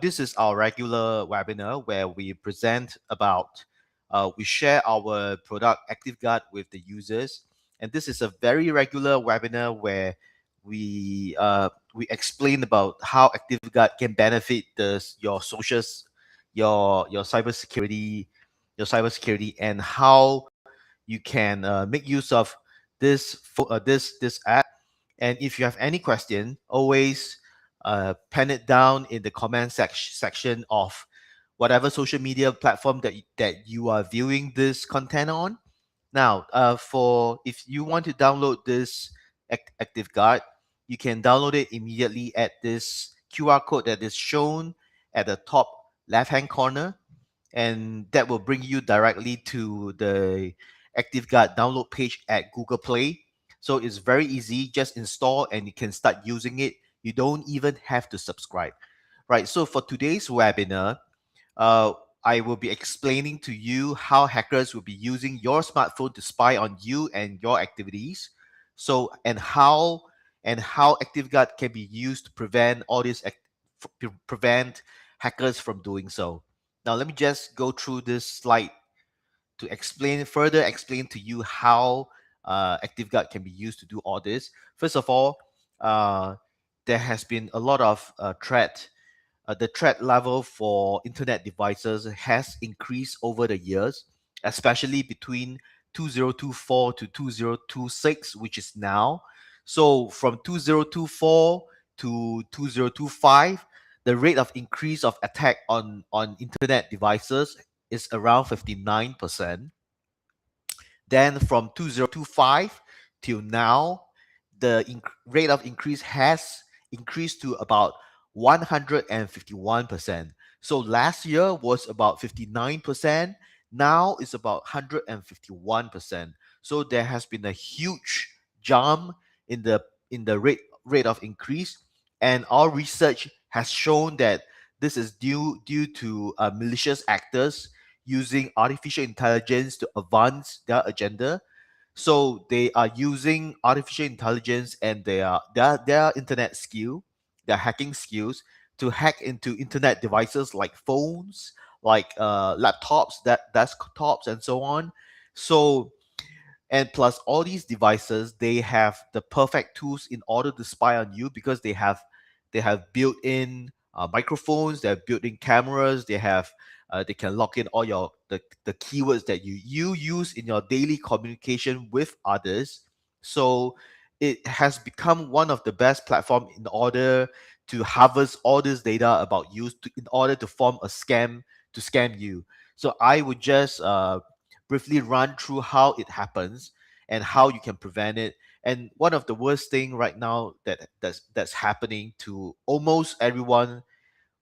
this is our regular webinar where we present about, we share our product ActiveGuard with the users. And this is a very regular webinar where we explain about how ActiveGuard can benefit your socials, your cybersecurity, and how you can make use of this app. And if you have any question, always pen it down in the comment section of whatever social media platform that you are viewing this content on. Now, for if you want to download this ActiveGuard, you can download it immediately at this QR code that is shown at the top left-hand corner, and that will bring you directly to the ActiveGuard download page at Google Play. So it's very easy, just install and you can start using it. You don't even have to subscribe, right? So for today's webinar, uh, I will be explaining to you how hackers will be using your smartphone to spy on you and your activities. So and how ActiveGuard can be used to prevent all this prevent hackers from doing so. Now let me just go through this slide to further explain to you how ActiveGuard can be used to do all this. First of all, uh, there has been a lot of threat. The threat level for internet devices has increased over the years, especially between 2024 to 2026, which is now. So from 2024 to 2025, the rate of increase of attack on internet devices is around 59%. Then from 2025 till now, the rate of increase has increased to about 151%. So last year was about 59%. Now it's about 151%. So there has been a huge jump in the rate of increase, and our research has shown that this is due to malicious actors using artificial intelligence to advance their agenda. So they are using artificial intelligence and their internet skill, their hacking skills, to hack into internet devices like phones, like laptops, desktops, and so on. So, and plus all these devices, they have the perfect tools in order to spy on you, because they have built-in microphones, they have built-in cameras, they can lock in all the keywords that you use in your daily communication with others. So it has become one of the best platform in order to harvest all this data about you in order to form a scam to scam you. So I would just briefly run through how it happens and how you can prevent it. And one of the worst thing right now that's happening to almost everyone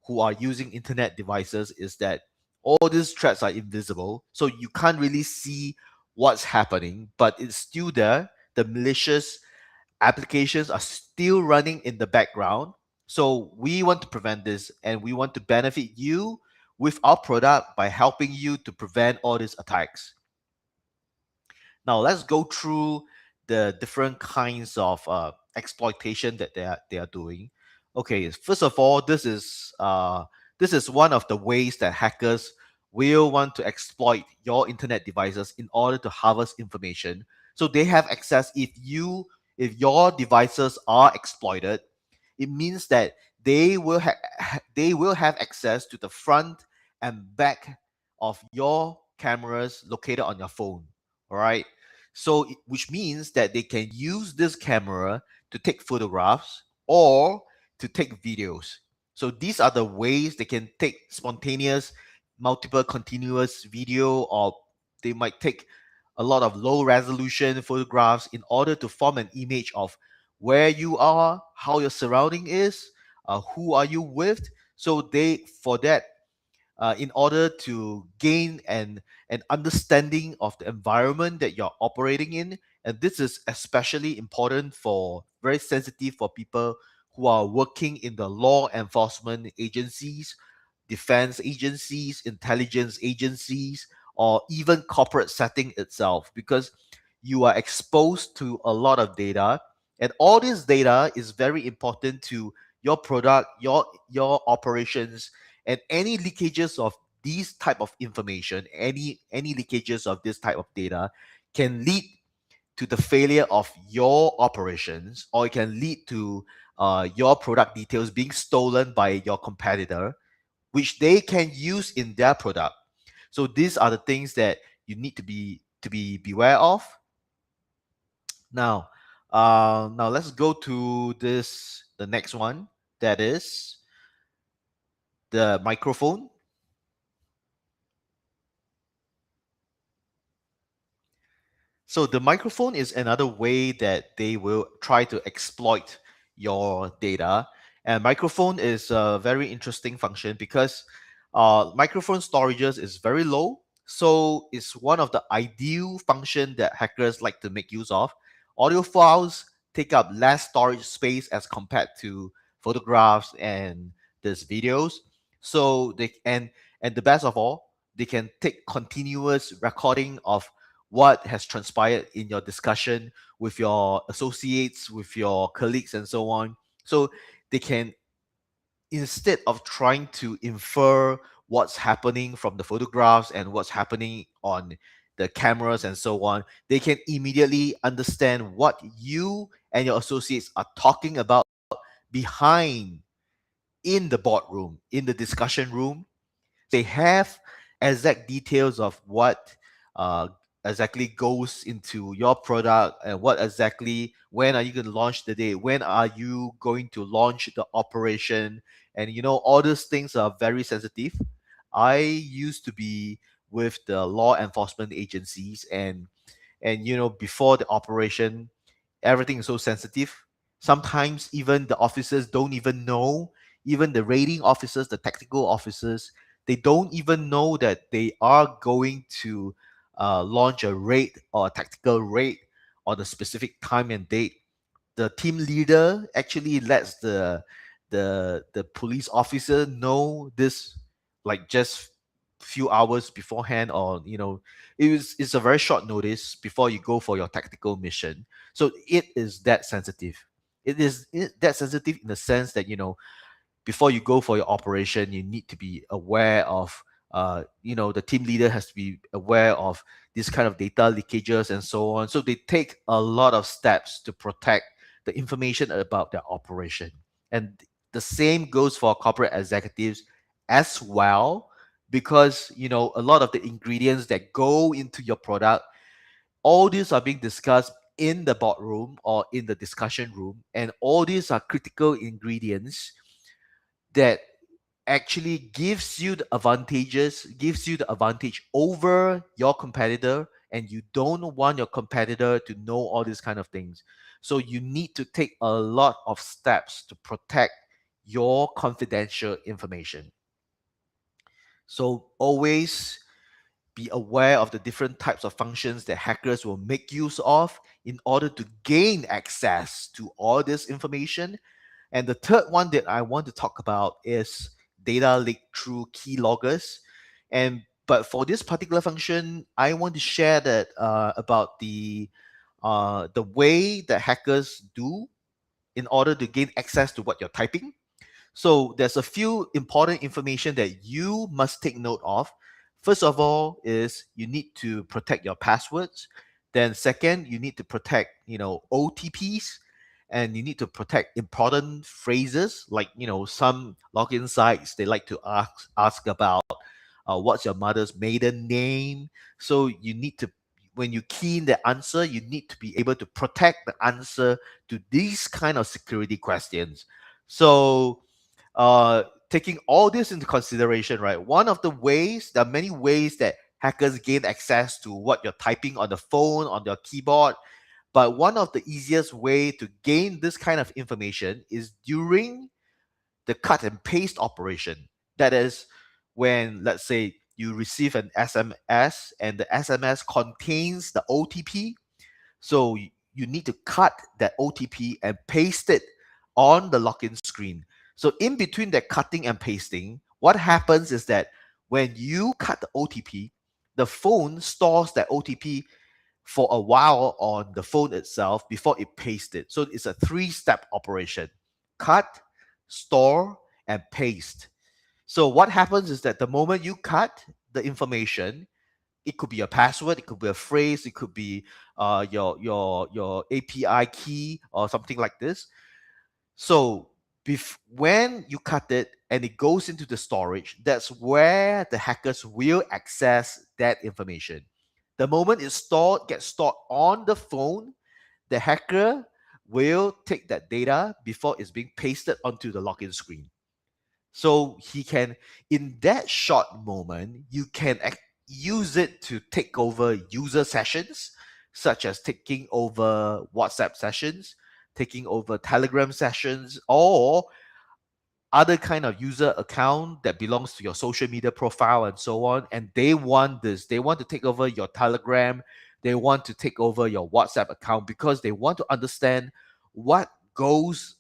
who are using internet devices is that all these threats are invisible, so you can't really see what's happening, but it's still there. The malicious applications are still running in the background. So we want to prevent this, and we want to benefit you with our product by helping you to prevent all these attacks. Now let's go through the different kinds of exploitation that they are doing. Okay, first of all, this is one of the ways that hackers will want to exploit your internet devices in order to harvest information. So they have access. If your devices are exploited, it means that they will have access to the front and back of your cameras located on your phone. All right. So, which means that they can use this camera to take photographs or to take videos. So these are the ways they can take spontaneous, multiple continuous video, or they might take a lot of low resolution photographs in order to form an image of where you are, how your surrounding is, who are you with. So for that, in order to gain an understanding of the environment that you're operating in. And this is especially important very sensitive for people who are working in the law enforcement agencies, defense agencies, intelligence agencies, or even corporate setting itself, because you are exposed to a lot of data, and all this data is very important to your product, your operations, And any leakages of these type of information, any leakages of this type of data can lead to the failure of your operations, or it can lead to your product details being stolen by your competitor, which they can use in their product. So these are the things that you need to be beware of. Now, now let's go to the next one. That is the microphone. So the microphone is another way that they will try to exploit your data. And microphone is a very interesting function because microphone storages is very low. So it's one of the ideal function that hackers like to make use of. Audio files take up less storage space as compared to photographs and these videos. So and the best of all, they can take continuous recording of what has transpired in your discussion with your associates, with your colleagues, and so on. So they can, instead of trying to infer what's happening from the photographs and what's happening on the cameras and so on, they can immediately understand what you and your associates are talking about behind in the boardroom, in the discussion room. They have exact details of what uh, exactly goes into your product, and what exactly, when are you going to launch the day, when are you going to launch the operation, and all these things are very sensitive. I used to be with the law enforcement agencies, and before the operation, everything is so sensitive. Sometimes even the officers don't even know, even the raiding officers, the tactical officers, they don't even know that they are going to launch a raid or a tactical raid on a specific time and date. The team leader actually lets the police officer know this, like, just few hours beforehand, or it's a very short notice before you go for your tactical mission. So it is that sensitive. That sensitive in the sense that before you go for your operation, you need to be aware of, the team leader has to be aware of this kind of data leakages and so on. So they take a lot of steps to protect the information about their operation. And the same goes for corporate executives as well, because a lot of the ingredients that go into your product, all these are being discussed in the boardroom or in the discussion room, and all these are critical ingredients that actually gives you the advantage over your competitor, and you don't want your competitor to know all these kind of things. So you need to take a lot of steps to protect your confidential information. So always be aware of the different types of functions that hackers will make use of in order to gain access to all this information. And the third one that I want to talk about is data leak through keyloggers. And but for this particular function, I want to share that about the way that hackers do in order to gain access to what you're typing. So there's a few important information that you must take note of. First of all is you need to protect your passwords. Then second, you need to protect, OTPs, and you need to protect important phrases, like, some login sites, they like to ask about what's your mother's maiden name. So you need to, when you key in the answer, you need to be able to protect the answer to these kind of security questions. So taking all this into consideration, right? One of the ways, there are many ways that hackers gain access to what you're typing on the phone, on your keyboard. But one of the easiest way to gain this kind of information is during the cut and paste operation. That is when, let's say, you receive an SMS and the SMS contains the OTP. So you need to cut that OTP and paste it on the login screen. So in between that cutting and pasting, what happens is that when you cut the OTP, the phone stores that OTP for a while on the phone itself before it pastes it. So it's a three-step operation: cut, store, and paste. So what happens is that the moment you cut the information, it could be a password, it could be a phrase, it could be your API key or something like this. So when you cut it and it goes into the storage, that's where the hackers will access that information. The moment it's gets stored on the phone, the hacker will take that data before it's being pasted onto the login screen. So he can, in that short moment, you can use it to take over user sessions, such as taking over WhatsApp sessions, taking over Telegram sessions, or other kind of user account that belongs to your social media profile and so on. And they want this, they want to take over your Telegram, they want to take over your WhatsApp account because they want to understand what goes,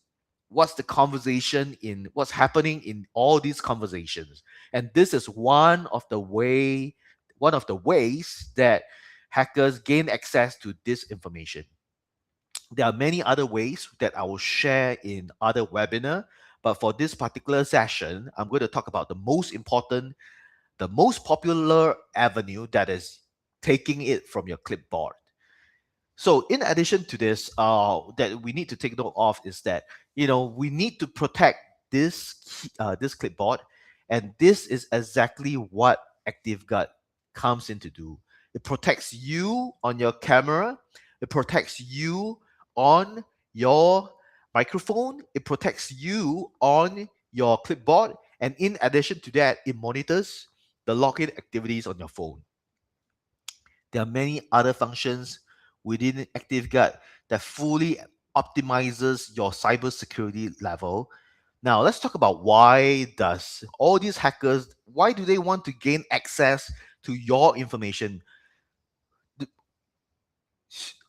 what's the conversation in what's happening in all these conversations. And this is one of the ways that hackers gain access to this information. There are many other ways that I will share in other webinar, but for this particular session, I'm going to talk about the most important, the most popular avenue, that is taking it from your clipboard. So in addition to this, that we need to take note of is that, we need to protect this clipboard, and this is exactly what ActiveGuard comes in to do. It protects you on your camera. It protects you on your microphone. It protects you on your clipboard, and in addition to that, it monitors the login activities on your phone. There are many other functions within ActiveGuard that fully optimizes your cybersecurity level. Now, let's talk about why does all these hackers, why do they want to gain access to your information?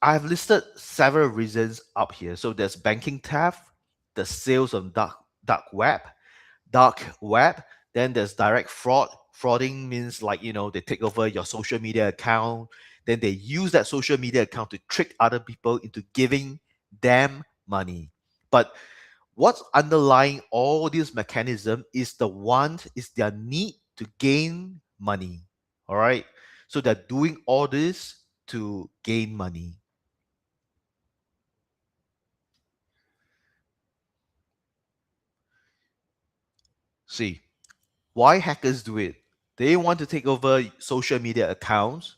I've listed several reasons up here. So there's banking theft, the sales on dark web. Then there's direct fraud. Frauding means, like, they take over your social media account. Then they use that social media account to trick other people into giving them money. But what's underlying all this mechanism is their need to gain money. All right. So they're doing all this to gain money. See, why hackers do it? They want to take over social media accounts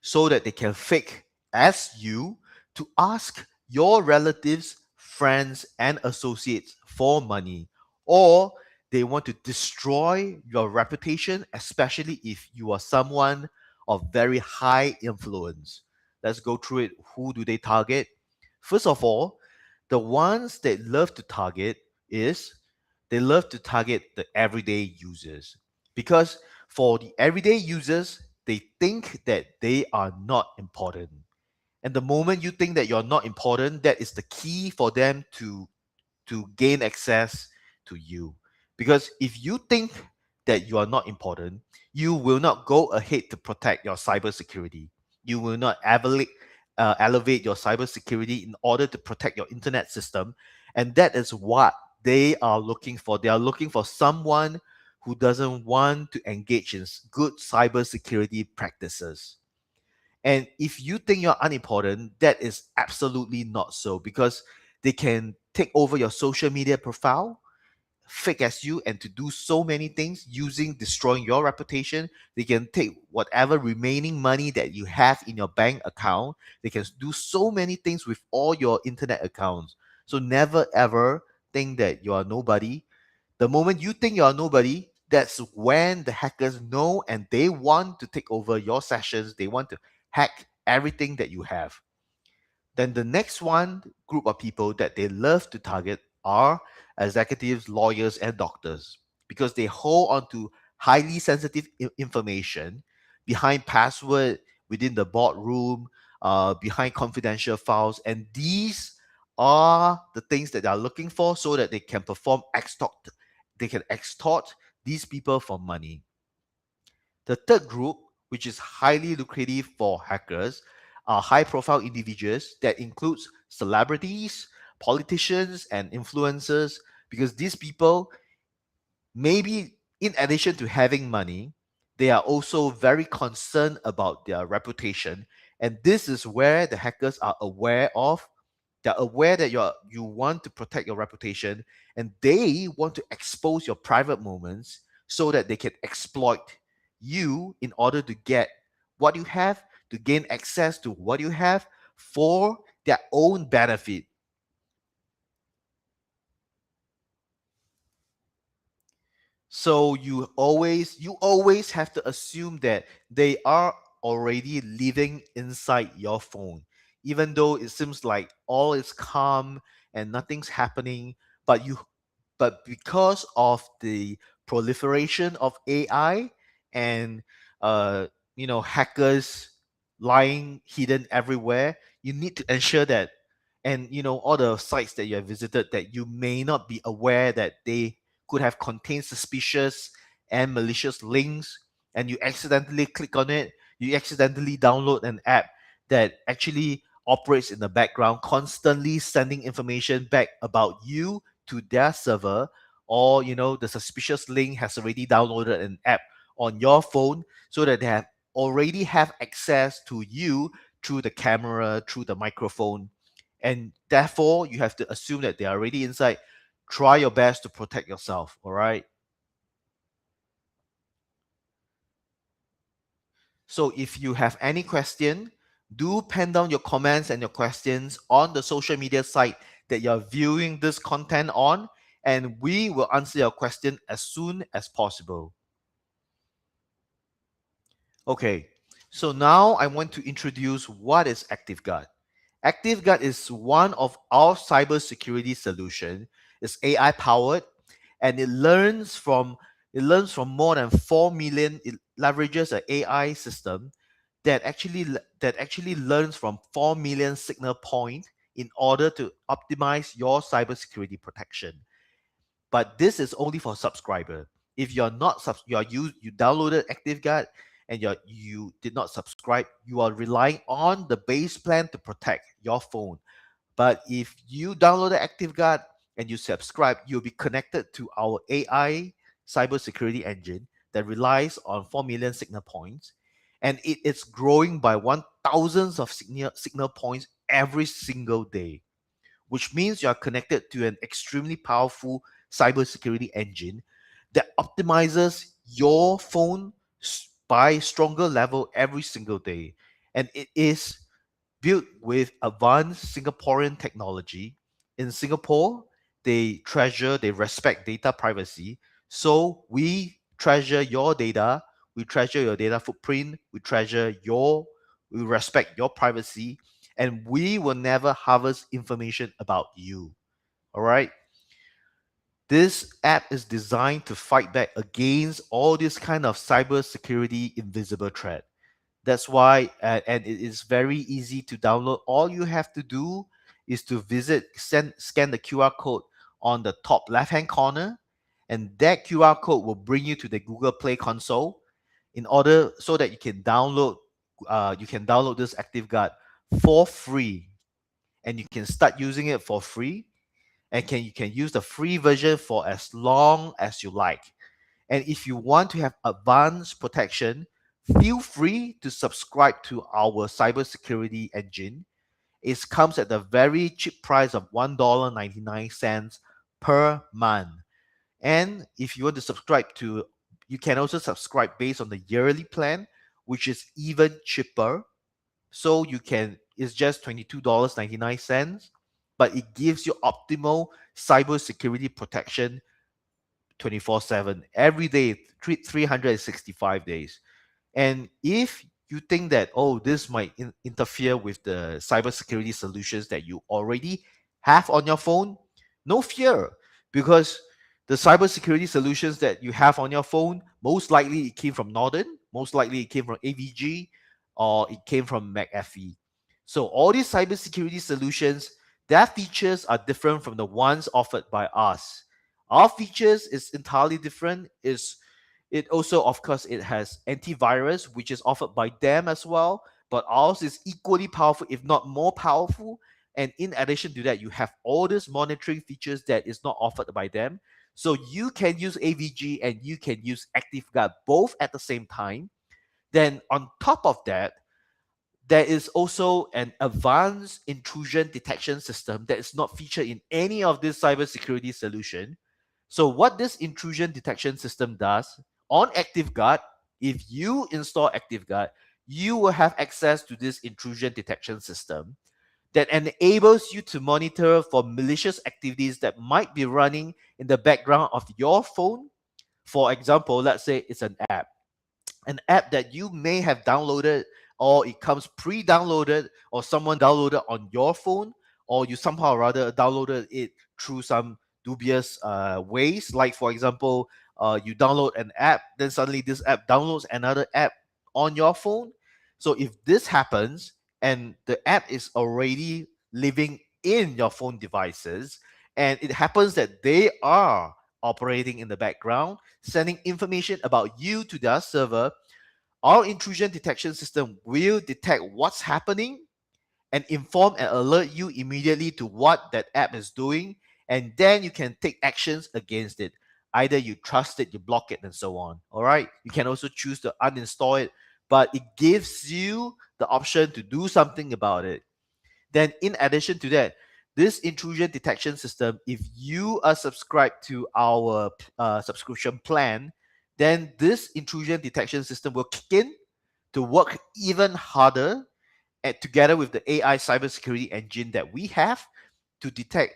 so that they can fake as you to ask your relatives, friends, and associates for money. Or they want to destroy your reputation, especially if you are someone of very high influence. Let's go through it. Who do they target? First of all, the ones they love to target is they love to target the everyday users, because for the everyday users, they think that they are not important. And the moment you think that you're not important, that is the key for them to gain access to you. Because if you think that you are not important, you will not go ahead to protect your cybersecurity. You will not elevate your cybersecurity in order to protect your internet system. And that is what they are looking for. They are looking for someone who doesn't want to engage in good cybersecurity practices. And if you think you're unimportant, that is absolutely not so, because they can take over your social media profile, fake as you, and to do so many things using destroying your reputation. They can take whatever remaining money that you have in your bank account. They can do so many things with all your internet accounts. So never ever think that you are nobody. The moment you think you're nobody, that's when the hackers know, and they want to take over your sessions. They want to hack everything that you have. Then the next one group of people that they love to target are executives, lawyers, and doctors, because they hold on to highly sensitive information behind password, within the boardroom, behind confidential files, and these are the things that they are looking for so that they can extort these people for money. The third group, which is highly lucrative for hackers, are high profile individuals that includes celebrities, politicians, and influencers, because these people, maybe in addition to having money, they are also very concerned about their reputation. And this is where the hackers are aware of. They're aware that you want to protect your reputation, and they want to expose your private moments so that they can exploit you in order to get what you have, to gain access to what you have for their own benefit. So you always have to assume that they are already living inside your phone, even though it seems like all is calm and nothing's happening. But because of the proliferation of AI and uh, hackers lying hidden everywhere, you need to ensure that, and all the sites that you have visited, that you may not be aware that they could have contained suspicious and malicious links, and you accidentally click on it, you accidentally download an app that actually operates in the background, constantly sending information back about you to their server, or the suspicious link has already downloaded an app on your phone so that they have already have access to you through the camera, through the microphone, and therefore you have to assume that they are already inside. Try your best to protect yourself, all right? So if you have any question, do pen down your comments and your questions on the social media site that you're viewing this content on, and we will answer your question as soon as possible. Okay, so now I want to introduce what is ActiveGuard. ActiveGuard is one of our cybersecurity solution. It's AI powered, and it learns from more than 4 million. It leverages an AI system that actually learns from 4 million signal points in order to optimize your cybersecurity protection. But this is only for subscriber. If you're not you downloaded ActiveGuard and you did not subscribe, you are relying on the base plan to protect your phone. But if you downloaded ActiveGuard and you subscribe, you'll be connected to our AI cybersecurity engine that relies on 4 million signal points. And it is growing by 1,000 of signal points every single day, which means you are connected to an extremely powerful cybersecurity engine that optimizes your phone by stronger level every single day. And it is built with advanced Singaporean technology. In Singapore, they respect data privacy. So we treasure your data footprint, we respect your privacy, and we will never harvest information about you. All right. This app is designed to fight back against all this kind of cybersecurity invisible threat. That's why, and it is very easy to download. All you have to do is to scan the QR code on the top left hand corner, and that QR code will bring you to the Google Play console in order so that you can download this ActiveGuard for free, and you can start using it for free, and you can use the free version for as long as you like. And if you want to have advanced protection, feel free to subscribe to our cybersecurity engine. It comes at the very cheap price of $1.99 per month. And if you want to you can also subscribe based on the yearly plan, which is even cheaper. So it's just $22.99, but it gives you optimal cybersecurity protection 24/7 every day, 365 days. And if you think that, oh, this might interfere with the cybersecurity solutions that you already have on your phone, no fear, because the cybersecurity solutions that you have on your phone, most likely it came from Norton, most likely it came from AVG, or it came from McAfee. So all these cybersecurity solutions, their features are different from the ones offered by us. Our features is entirely different. Is it also, of course, it has antivirus, which is offered by them as well, but ours is equally powerful, if not more powerful. And in addition to that, you have all these monitoring features that is not offered by them. So you can use AVG and you can use ActiveGuard both at the same time. Then on top of that, there is also an advanced intrusion detection system that is not featured in any of this cybersecurity solution. So what this intrusion detection system does on ActiveGuard, if you install ActiveGuard, you will have access to this intrusion detection system that enables you to monitor for malicious activities that might be running in the background of your phone. For example, let's say it's an app that you may have downloaded, or it comes pre-downloaded, or someone downloaded on your phone, or you somehow or rather downloaded it through some dubious ways. Like for example, you download an app, then suddenly this app downloads another app on your phone. So if this happens and the app is already living in your phone devices, and it happens that they are operating in the background, sending information about you to their server, our intrusion detection system will detect what's happening and inform and alert you immediately to what that app is doing. And then you can take actions against it. Either you trust it, you block it, and so on. All right. You can also choose to uninstall it, but it gives you the option to do something about it. Then, in addition to that, this intrusion detection system, if you are subscribed to our subscription plan, then this intrusion detection system will kick in to work even harder together with the AI cybersecurity engine that we have to detect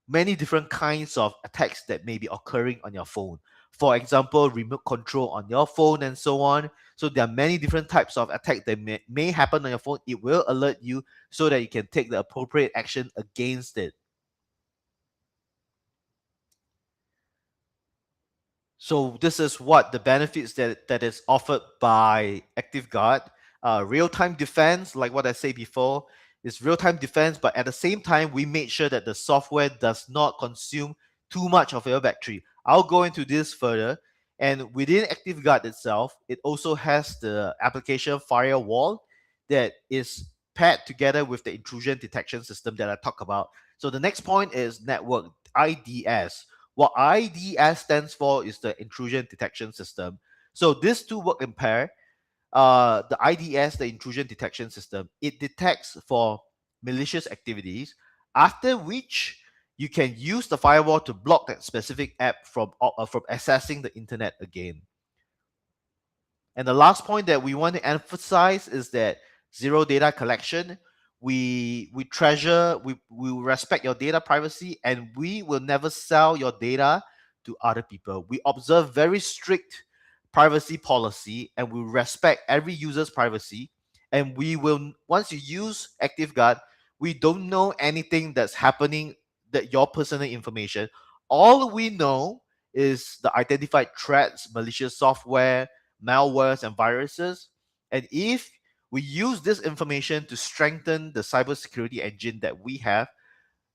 many different kinds of attacks that may be occurring on your phone. For example, remote control on your phone and so on. So there are many different types of attack that may happen on your phone. It will alert you so that you can take the appropriate action against it. So this is what the benefits that is offered by ActiveGuard. Real-time defense, like what I said before, is real-time defense, but at the same time, we made sure that the software does not consume too much of your battery. I'll go into this further. And within ActiveGuard itself, it also has the application firewall that is paired together with the intrusion detection system that I talked about. So the next point is network, IDS. What IDS stands for is the intrusion detection system. So these two work in pair. The IDS, the intrusion detection system, it detects for malicious activities, after which you can use the firewall to block that specific app from accessing the internet again. And the last point that we want to emphasize is that zero data collection. We treasure, we respect your data privacy, and we will never sell your data to other people. We observe very strict privacy policy, and we respect every user's privacy. And we will, once you use ActiveGuard, we don't know anything that's happening, that your personal information. All we know is the identified threats, malicious software, malwares, and viruses. And if we use this information to strengthen the cybersecurity engine that we have,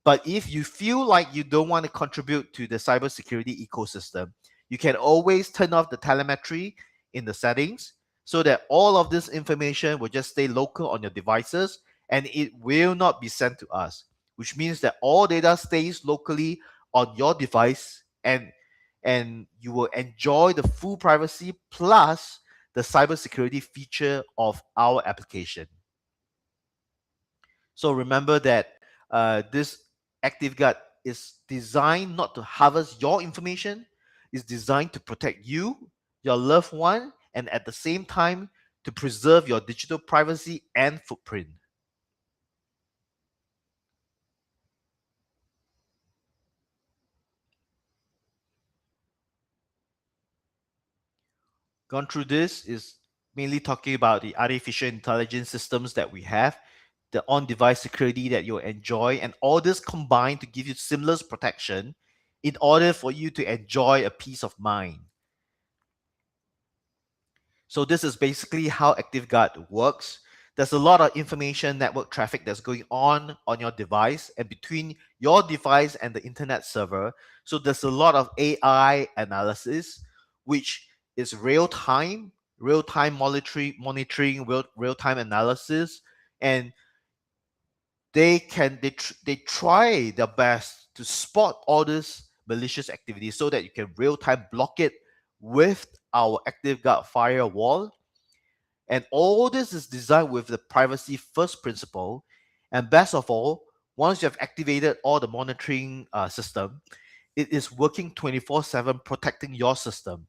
but if you feel like you don't want to contribute to the cybersecurity ecosystem, you can always turn off the telemetry in the settings so that all of this information will just stay local on your devices and it will not be sent to us, which means that all data stays locally on your device, and you will enjoy the full privacy plus the cybersecurity feature of our application. So remember that this ActiveGuard is designed not to harvest your information, it's designed to protect you, your loved one, and at the same time to preserve your digital privacy and footprint. Gone through this is mainly talking about the artificial intelligence systems that we have, the on-device security that you'll enjoy, and all this combined to give you seamless protection in order for you to enjoy a peace of mind. So this is basically how ActiveGuard works. There's a lot of information network traffic that's going on your device and between your device and the internet server. So there's a lot of AI analysis, which is real-time monitoring, real-time analysis, and they try their best to spot all these malicious activity so that you can real time block it with our ActiveGuard firewall. And all this is designed with the privacy first principle. And best of all, once you have activated all the monitoring system, it is working 24/7 protecting your system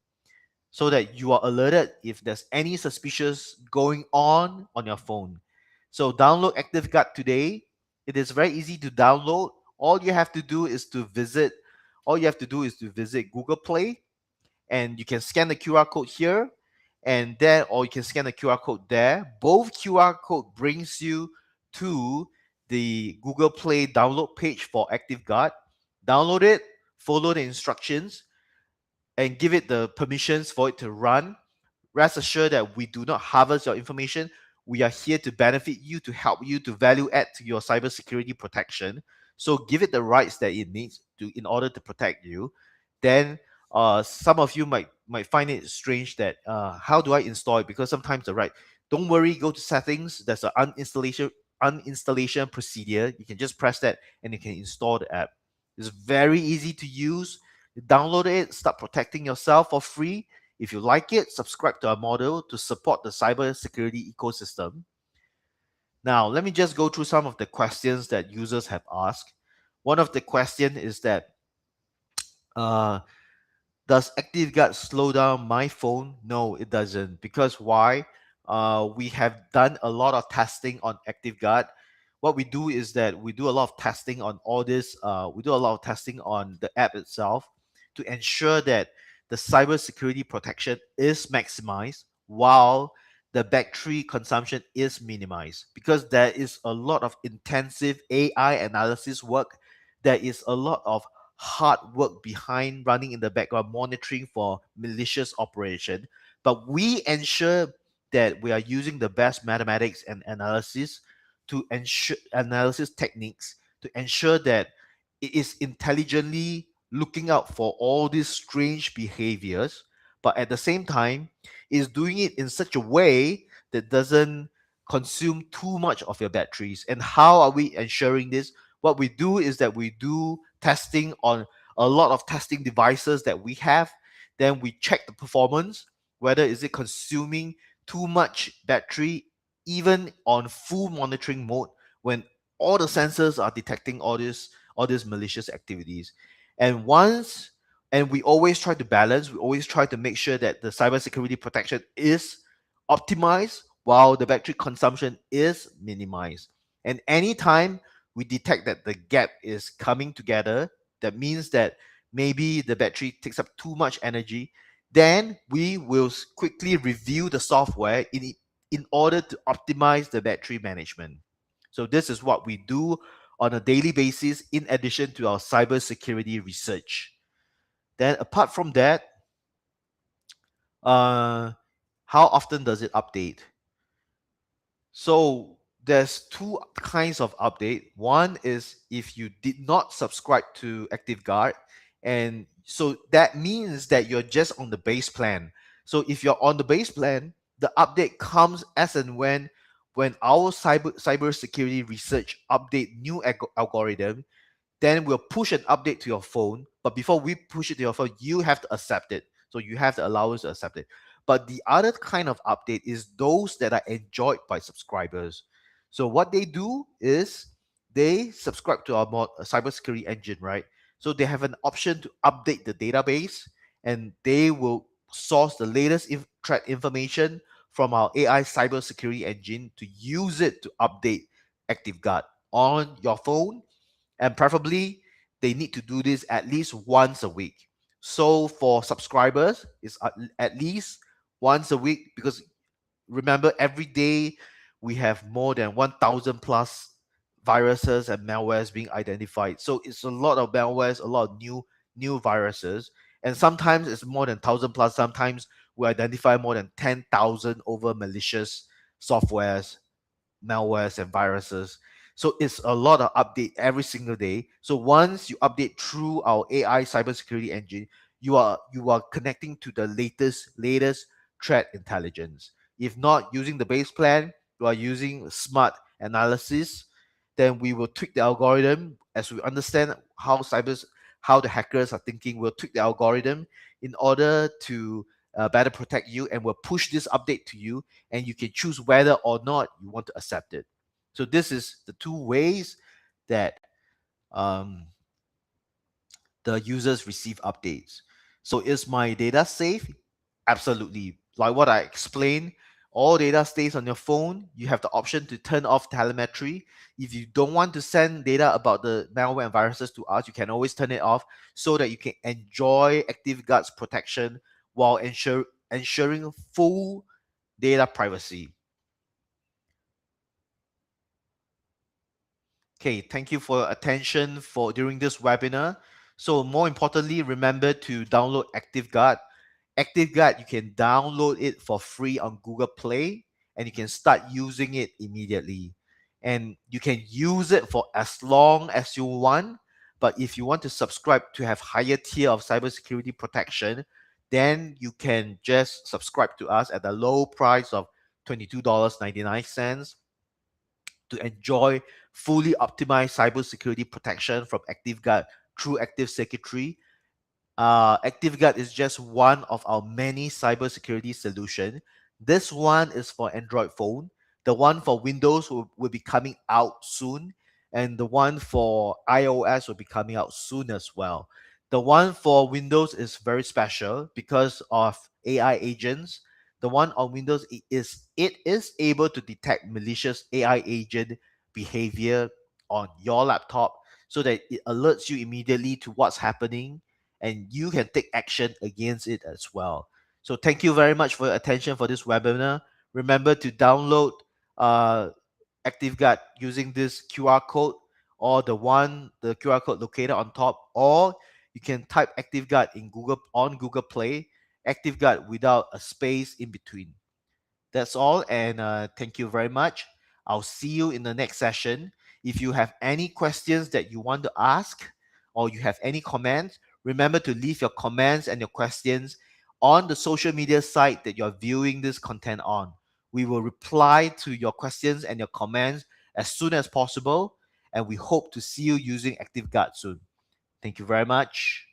so that you are alerted if there's any suspicious going on your phone. So download ActiveGuard today. It is very easy to download. All you have to do is to visit Google Play, and you can scan the QR code here and there, or you can scan the QR code there. Both QR code brings you to the Google Play download page for ActiveGuard. Download it, follow the instructions, and give it the permissions for it to run. Rest assured that we do not harvest your information. We are here to benefit you, to help you, to value add to your cybersecurity protection. So give it the rights that it needs to in order to protect you. Then some of you might find it strange that how do I install it? Because sometimes they're right. Don't worry, go to settings. There's an uninstallation procedure. You can just press that and you can install the app. It's very easy to use. Download it, start protecting yourself for free. If you like it, subscribe to our model to support the cybersecurity ecosystem. Now, let me just go through some of the questions that users have asked. One of the question is that uh, does ActiveGuard slow down my phone? No, it doesn't. Because why? We have done a lot of testing on ActiveGuard. What we do is that we do a lot of testing on all this. We do a lot of testing on the app itself to ensure that the cybersecurity protection is maximized while the battery consumption is minimized. Because there is a lot of intensive AI analysis work. There is a lot of hard work behind running in the background, monitoring for malicious operation. But we ensure that we are using the best mathematics and analysis to ensure analysis techniques to ensure that it is intelligently looking out for all these strange behaviors, but at the same time is doing it in such a way that doesn't consume too much of your batteries. And how are we ensuring this? What we do is that we do testing on a lot of testing devices that we have. Then we check the performance, whether is it consuming too much battery, even on full monitoring mode when all the sensors are detecting all these malicious activities. And once and we always try to balance, we always try to make sure that the cybersecurity protection is optimized while the battery consumption is minimized. And anytime we detect that the gap is coming together, that means that maybe the battery takes up too much energy, then we will quickly review the software in order to optimize the battery management. So this is what we do on a daily basis in addition to our cybersecurity research. Then apart from that, uh, how often does it update? So there's two kinds of update. One is if you did not subscribe to ActiveGuard, and so that means that you're just on the base plan. So if you're on the base plan, the update comes as and when our cybersecurity research update new algorithm, then we'll push an update to your phone. But before we push it to your phone, you have to accept it. So you have the allowance to accept it. But the other kind of update is those that are enjoyed by subscribers. So what they do is they subscribe to our cybersecurity engine, right? So they have an option to update the database, and they will source the latest threat information from our AI cybersecurity engine to use it to update ActiveGuard on your phone, and preferably they need to do this at least once a week. So for subscribers, it's at least once a week, because remember, every day we have more than 1,000 plus viruses and malwares being identified. So it's a lot of malwares, a lot of new viruses, and sometimes it's more than 1,000 plus. Sometimes we identify more than 10,000 over malicious softwares, malwares, and viruses. So it's a lot of update every single day. So once you update through our AI cybersecurity engine, you are connecting to the latest threat intelligence. If not using the base plan, you are using smart analysis, then we will tweak the algorithm as we understand how the hackers are thinking. We'll tweak the algorithm in order to better protect you, and we'll push this update to you, and you can choose whether or not you want to accept it. So this is the two ways that um, the users receive updates. So is my data safe? Absolutely. Like what I explained, all data stays on your phone. You have the option to turn off telemetry. If you don't want to send data about the malware and viruses to us, you can always turn it off so that you can enjoy ActiveGuard's protection while ensuring full data privacy. Okay, thank you for your attention for during this webinar. So more importantly, remember to download ActiveGuard. ActiveGuard, you can download it for free on Google Play and you can start using it immediately. And you can use it for as long as you want. But if you want to subscribe to have higher tier of cybersecurity protection, then you can just subscribe to us at the low price of $22.99 to enjoy fully optimized cybersecurity protection from ActiveGuard through Active Secretary. ActiveGuard is just one of our many cybersecurity solutions. This one is for Android phone. The one for Windows will be coming out soon, and the one for iOS will be coming out soon as well. The one for Windows is very special because of AI agents. The one on Windows it is able to detect malicious AI agent behavior on your laptop so that it alerts you immediately to what's happening and you can take action against it as well. So thank you very much for your attention for this webinar. Remember to download uh, ActiveGuard using this QR code or the QR code located on top, or you can type ActiveGuard in Google Play, ActiveGuard without a space in between. That's all, and thank you very much. I'll see you in the next session. If you have any questions that you want to ask or you have any comments, remember to leave your comments and your questions on the social media site that you're viewing this content on. We will reply to your questions and your comments as soon as possible, and we hope to see you using ActiveGuard soon. Thank you very much.